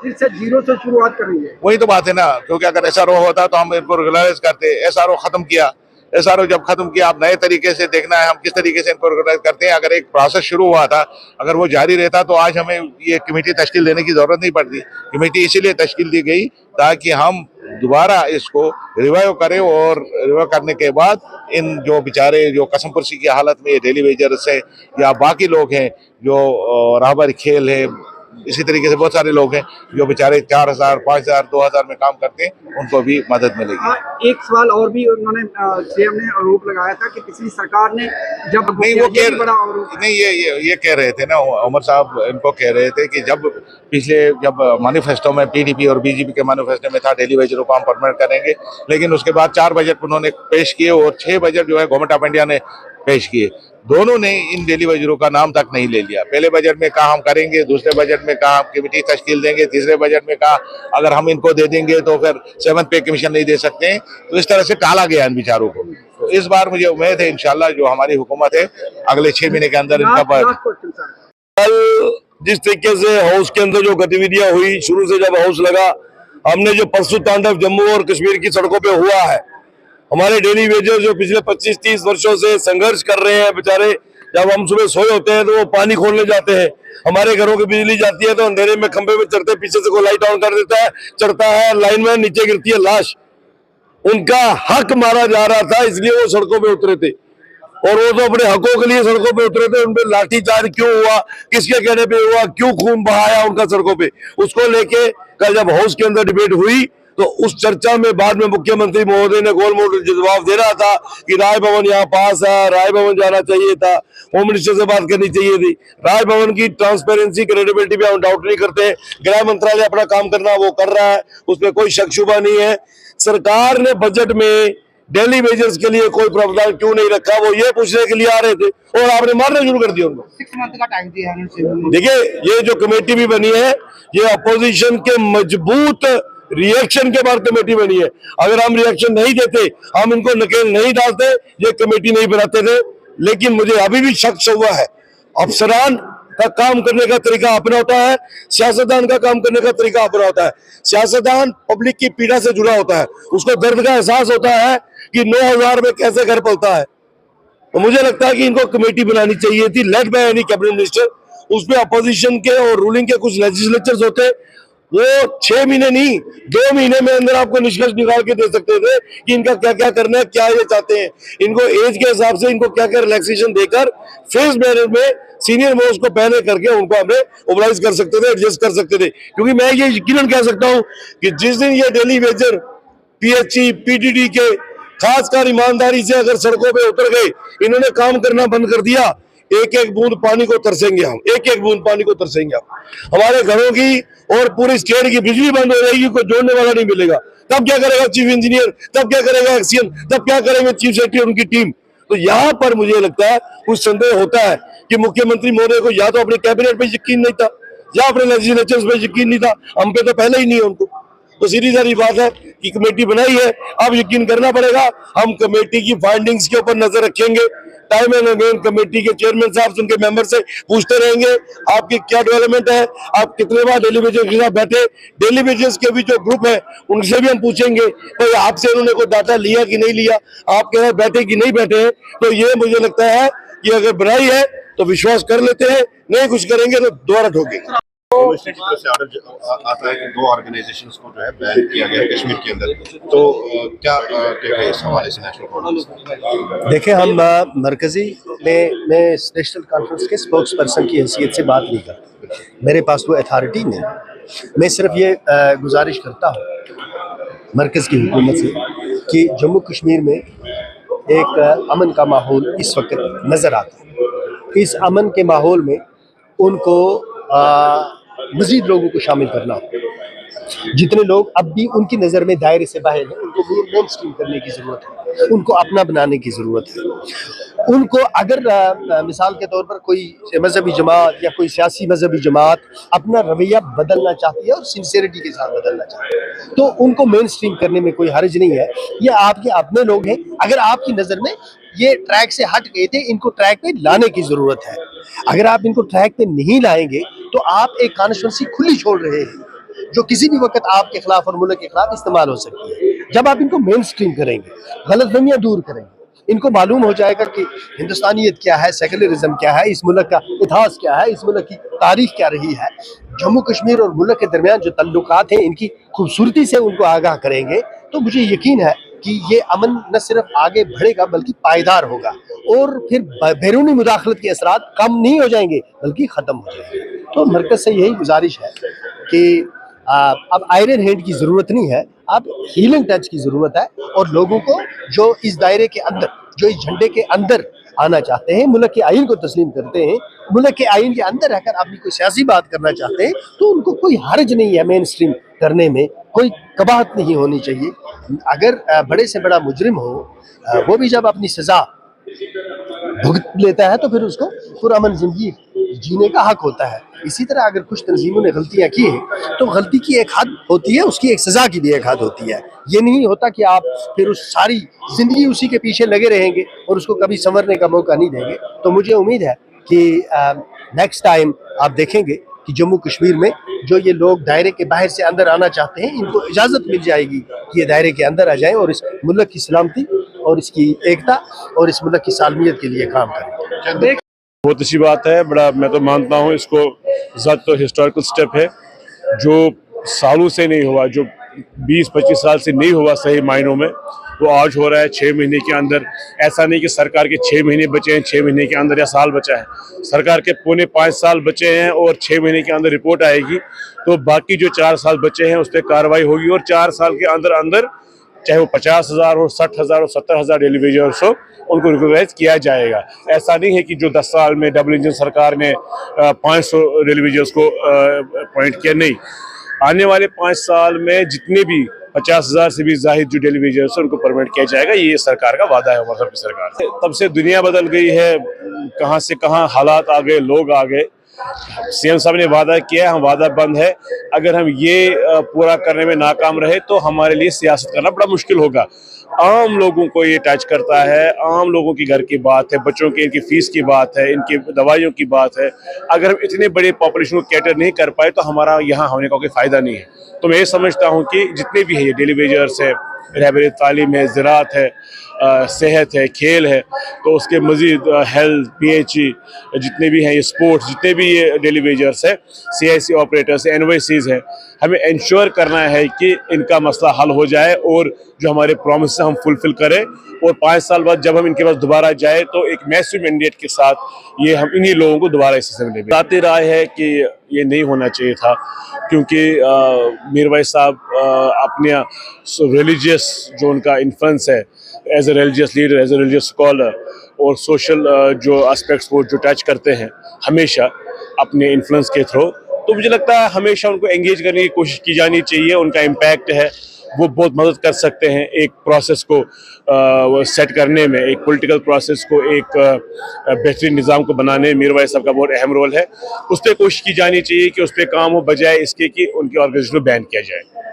फिर से जीरो से शुरुआत करेंगे। वही तो बात है ना, क्योंकि अगर एसआरओ होता तो हम इनको रेगुलराइज करते। एसआरओ खत्म किया, एसआरओ जब खत्म किया, अब नए तरीके से देखना है हम किस तरीके से इनको रेगुलराइज करते हैं। अगर एक प्रोसेस शुरू हुआ था, अगर वो जारी रहता तो आज हमें ये कमेटी तश्कील देने की जरूरत नहीं पड़ती। कमेटी इसीलिए तश्कील दी गई ताकि हम दोबारा इसको रिवाइव करें, और रिवाइव करने के बाद इन जो बेचारे जो कसम पुरसी की हालत में डेली वेजर्स है या बाकी लोग हैं जो राहबर खेल है, इसी तरीके से बहुत सारे लोग हैं जो बेचारे 4000, 5000, 2000 में काम करते हैं, उनको भी मदद मिलेगी। एक सवाल और भी उन्होंने सीएम ने आरोप लगाया था कि पिछली सरकार ने जब नहीं वो नहीं ये कह रहे थे ना, उमर साहब इनको कह रहे थे कि जब मैनिफेस्टो में पीडीपी और बीजेपी के मैनिफेस्टो में था डेली वेजरों को हम परमानेंट करेंगे, लेकिन उसके बाद 4 बजट उन्होंने पेश किए और 6 बजट जो है गवर्नमेंट ऑफ इंडिया ने पेश किए। दोनों ने इन डेली वेजरों का नाम तक नहीं ले लिया। पहले बजट में कहा हम करेंगे, दूसरे बजट में कहा हम कमेटी तश्कील देंगे, तीसरे बजट में कहा अगर हम इनको दे देंगे तो फिर 7th पे कमीशन नहीं दे सकते हैं। तो इस तरह से टाला गया इन बेचारों को। तो इस बार मुझे उम्मीद है इंशाल्लाह जो हमारी हुकूमत है अगले 6 महीने के अंदर इनका कल जिस तरीके से हाउस के अंदर जो गतिविधियां हुई, शुरू से जब हाउस लगा, हमने जो परसों तांडव जम्मू और कश्मीर की सड़कों पे हुआ है, हमारे डेली वेजर जो पिछले 25-30 वर्षों से संघर्ष कर रहे हैं बेचारे, जब हम सुबह सोए होते हैं तो वो पानी खोलने जाते हैं, हमारे घरों की बिजली जाती है तो अंधेरे में खंभे में चढ़ते, पीछे से कोई लाइट ऑन कर देता है, चढ़ता है, लाइन में नीचे गिरती है लाश। उनका हक मारा जा रहा था, इसलिए वो सड़कों पे उतरे थे, और वो तो अपने हकों के लिए सड़कों पे उतरे थे। उनपे लाठीचार्ज क्यों हुआ, किसके कहने पे हुआ, क्यों खून बहाया उनका सड़कों पे, उसको लेके कल जब हाउस के अंदर डिबेट हुई तो उस चर्चा में बाद में मुख्यमंत्री महोदय ने गोल मोल जवाब दे रहा था कि राय भवन यहाँ पास है, राय भवन जाना चाहिए था, होम मिनिस्टर से बात करनी चाहिए थी। राय भवन की ट्रांसपेरेंसी, क्रेडिबिलिटी पे हम डाउट नहीं करते। गृह मंत्रालय अपना काम करना वो कर रहा है, उसमें कोई शक शुबा नहीं है। सरकार ने बजट में डेली वेजर्स के लिए कोई प्रावधान क्यों नहीं रखा, वो ये पूछने के लिए आ रहे थे और आपने मारना शुरू कर दिया उनको। 6 मंथ का टाइम दिया है। देखिए ये जो कमेटी भी बनी है, ये अपोजिशन के मजबूत रिएक्शन के बाद कमेटी बनी है। अगर हम रिएक्शन नहीं देते, हम इनको नकेल नहीं डालते, ये कमेटी नहीं बनाते थे। लेकिन मुझे अभी भी शक हुआ है, अफसरान का काम करने का तरीका अपना होता है, सियासतदान का काम करने का तरीका अपना होता है। सियासतदान पब्लिक की पीड़ा से जुड़ा होता है, उसको दर्द का एहसास होता है कि 9000 में कैसे घर पलता है। तो मुझे लगता है कि इनको कमेटी बनानी चाहिए थी, led by any cabinet minister. उसमें अपोजिशन के और रूलिंग के कुछ लेजिस्लेचर्स होते, वो 6 महीने नहीं 2 महीने में अंदर आपको निष्कर्ष निकाल के दे सकते थे कि इनका क्या क्या करना है, क्या ये चाहते हैं। इनको एज के हिसाब से इनको क्या क्या रिलैक्सेशन देकर फेस मैनर में सीनियर मोस्ट को पहले करके उनको हमने ओबलाइज कर सकते थे, एडजस्ट कर सकते थे। क्योंकि मैं ये यकीनन कह सकता हूं कि जिस दिन ये डेली वेजर पीएचई पीडीडी के खासकर ईमानदारी से अगर सड़कों पे उतर गए, इन्होंने काम करना बंद कर दिया, एक एक बूंद पानी को तरसेंगे हम, एक एक बूंद पानी को तरसेंगे हम। हमारे घरों की और पूरी स्टेट की बिजली बंद हो जाएगी, कोई जोड़ने वाला नहीं मिलेगा। तब क्या करेगा चीफ इंजीनियर, तब क्या करेगा एक्सीएन, तब क्या करेंगे चीफ सेक्रेटरी और उनकी टीम। तो यहाँ पर मुझे लगता है कुछ संदेह होता है कि मुख्यमंत्री महोदय को या तो अपने कैबिनेट पे यकीन नहीं था या अपने लेजिस्लेचर्स पे यकीन नहीं था, हम पे तो पहले ही नहीं है उनको। तो सीधी सारी बात है कि कमेटी बनाई है, अब यकीन करना पड़ेगा। हम कमेटी की फाइंडिंग्स के ऊपर नजर रखेंगे, टाइम एंड अगेन कमेटी के चेयरमैन साहब उनके मेंबर से पूछते रहेंगे आपकी क्या डेवलपमेंट है, आप कितने बार डेली वेजर्स के साथ बैठे। डेली वेजर्स के भी जो ग्रुप है उनसे भी हम पूछेंगे तो आपसे उन्होंने कोई डाटा लिया कि नहीं लिया, आपके साथ बैठे कि नहीं बैठे। तो ये मुझे लगता है कि अगर बनाई है तो विश्वास कर लेते हैं, नहीं कुछ करेंगे तो दोबारा ठोकेंगे। यूनिवर्सिटी की तरफ से ऑर्डर आता है कि 2 ऑर्गेनाइजेशंस को जो है बैन किया गया है कश्मीर के अंदर, तो क्या कहेंगे इस हवाले से नेशनल कॉन्फ्रेंस? देखिए, हम मरकजी में मैं नेशनल कॉन्फ्रेंस के स्पोक्स पर्सन की हैसियत से बात नहीं करता, मेरे पास वो अथॉरिटी नहीं। मैं सिर्फ ये गुजारिश करता हूँ मरकज़ की हुकूमत से कि जम्मू कश्मीर में एक अमन का माहौल इस वक्त नज़र आता है। इस अमन के माहौल में उनको मज़ीद लोगों को शामिल करना हो। जितने लोग अब भी उनकी नज़र में दायरे से बाहर हैं, उनको मेन स्ट्रीम करने की ज़रूरत है, उनको अपना बनाने की ज़रूरत है। उनको अगर मिसाल के तौर पर कोई मजहबी जमात या कोई सियासी मजहबी जमात अपना रवैया बदलना चाहती है और सिंसियरिटी के साथ बदलना चाहती है, तो उनको मेन स्ट्रीम करने में कोई हर्ज नहीं है। ये आपके अपने लोग हैं, अगर आपकी नज़र में ये ट्रैक से हट गए थे, इनको ट्रैक पे लाने की ज़रूरत है। अगर आप इनको ट्रैक पे नहीं लाएंगे तो आप एक कॉन्स्टिट्यूंसी खुली छोड़ रहे हैं। जो किसी भी वक्त आपके खिलाफ और मुल्क के खिलाफ इस्तेमाल हो सकती है। जब आप इनको मेन स्ट्रीम करेंगे, गलतफहमियां दूर करेंगे, इनको मालूम हो जाएगा कि हिंदुस्तानियत क्या है, सेकुलरिज्म क्या है, इस मुल्क का इतिहास क्या है, इस मुल्क की तारीख क्या रही है, जम्मू कश्मीर और मुल्क के दरमियान जो तल्लुकात हैं इनकी खूबसूरती से उनको आगाह करेंगे, तो मुझे यकीन है कि ये अमन न सिर्फ आगे बढ़ेगा बल्कि पायदार होगा और फिर बैरूनी मुदाखलत के असरात कम नहीं हो जाएंगे बल्कि ख़त्म हो जाएंगे। तो मरकज़ से यही गुजारिश है कि अब आयरन हैंड की ज़रूरत नहीं है, अब हीलिंग टच की ज़रूरत है और लोगों को जो इस दायरे के अंदर, जो इस झंडे के अंदर आना चाहते हैं, मुल्क के आइन को तस्लीम करते हैं, मुल्क के आइन के अंदर रहकर अपनी कोई सियासी बात करना चाहते हैं, तो उनको कोई हर्ज नहीं है मेन स्ट्रीम करने में, कोई कबाहत नहीं होनी चाहिए। अगर बड़े से बड़ा मुजरिम हो, वो भी जब अपनी सज़ा भुगत लेता है तो फिर उसको पुरअमन जिंदगी जीने का हक होता है। इसी तरह अगर कुछ तंजीमों ने गलतियां की हैं तो गलती की एक हद होती है, उसकी एक सज़ा की भी एक हद होती है। ये नहीं होता कि आप फिर उस सारी ज़िंदगी उसी के पीछे लगे रहेंगे और उसको कभी संवरने का मौका नहीं देंगे। तो मुझे उम्मीद है कि नेक्स्ट टाइम आप देखेंगे कि जम्मू कश्मीर में जो ये लोग दायरे के बाहर से अंदर आना चाहते हैं, इनको इजाज़त मिल जाएगी कि ये दायरे के अंदर आ जाएं और इस मुल्क की सलामती और इसकी एकता और इस मुल्क की सालमियत के लिए काम करें। बहुत अच्छी बात है, बड़ा मैं तो मानता हूँ इसको ज़्यादा तो हिस्टोरिकल स्टेप है जो सालों से नहीं हुआ, जो 20-25 साल से नहीं हुआ सही मायनों में, वो आज हो रहा है 6 महीने के अंदर। ऐसा नहीं कि सरकार के 6 महीने बचे हैं, 6 महीने के अंदर या साल बचा है, सरकार के पौने 5 साल बचे हैं और 6 महीने के अंदर रिपोर्ट आएगी, तो बाकी जो 4 साल बचे हैं उस पर कार्रवाई होगी और 4 साल के अंदर अंदर चाहे वो 50,000 हो, 60,000 हो, 70,000 डेली वेजर्स हो, उनको रिकॉग्नाइज किया जाएगा। ऐसा नहीं है कि जो 10 साल में डबल इंजन सरकार ने 500 डेली वेजर्स को अपॉइंट किया, नहीं, आने वाले 5 साल में जितने भी 50,000 से भी जाहिद जो डेली वेजर्स है उनको परमिट किया जाएगा। ये सरकार का वादा है उमर की सरकार से। तब से दुनिया बदल गई है, कहाँ से कहाँ हालात आ गए, लोग आ गए। सीएम साहब ने वादा किया, हम वादा बंद है, अगर हम ये पूरा करने में नाकाम रहे तो हमारे लिए सियासत करना बड़ा मुश्किल होगा। आम लोगों को ये टच करता है, आम लोगों की घर की बात है, बच्चों की इनकी फीस की बात है, इनकी दवाइयों की बात है। अगर हम इतने बड़े पॉपुलेशन को कैटर नहीं कर पाए तो हमारा यहाँ होने का कोई फ़ायदा नहीं है। तो मैं ये समझता हूँ कि जितने भी है ये डेली वेजर्स है, रहबरी तालीम है, ज़राअत है, सेहत है, खेल है, तो उसके मज़ीद हेल्थ, PHE जितने भी हैं, ये स्पोर्ट्स, जितने भी ये डेली वेजर्स है, CIC ऑपरेटर्स है, NYCs है, हमें इंश्योर करना है कि इनका मसला हल हो जाए और जो हमारे प्रॉमिस हम फुलफिल करें और 5 साल बाद जब हम इनके पास दोबारा जाए तो एक मैसिव मैंडेट के साथ ये हम इन्हीं लोगों को दोबारा इसी से मिलेंगे। बताती राय है कि ये नहीं होना चाहिए था, क्योंकि मीरवाइज साहब अपने रिलीजियस जो उनका इन्फ्लुएंस है as a religious leader, as a religious scholar और सोशल जो एस्पेक्ट्स को जो टच करते हैं हमेशा अपने इन्फ्लुएंस के थ्रू, तो मुझे लगता है हमेशा उनको एंगेज करने की कोशिश की जानी चाहिए। उनका इम्पैक्ट है, वो बहुत मदद कर सकते हैं एक प्रोसेस को सेट करने में, एक पॉलिटिकल प्रोसेस को एक बेहतरीन निज़ाम को बनाने में मीरवाइज साहब का बहुत अहम रोल है। उस पर कोशिश की जानी चाहिए कि उस पर काम हो, बजाय इसके कि उनकी ऑर्गेनाइजेशन को बैन किया जाए।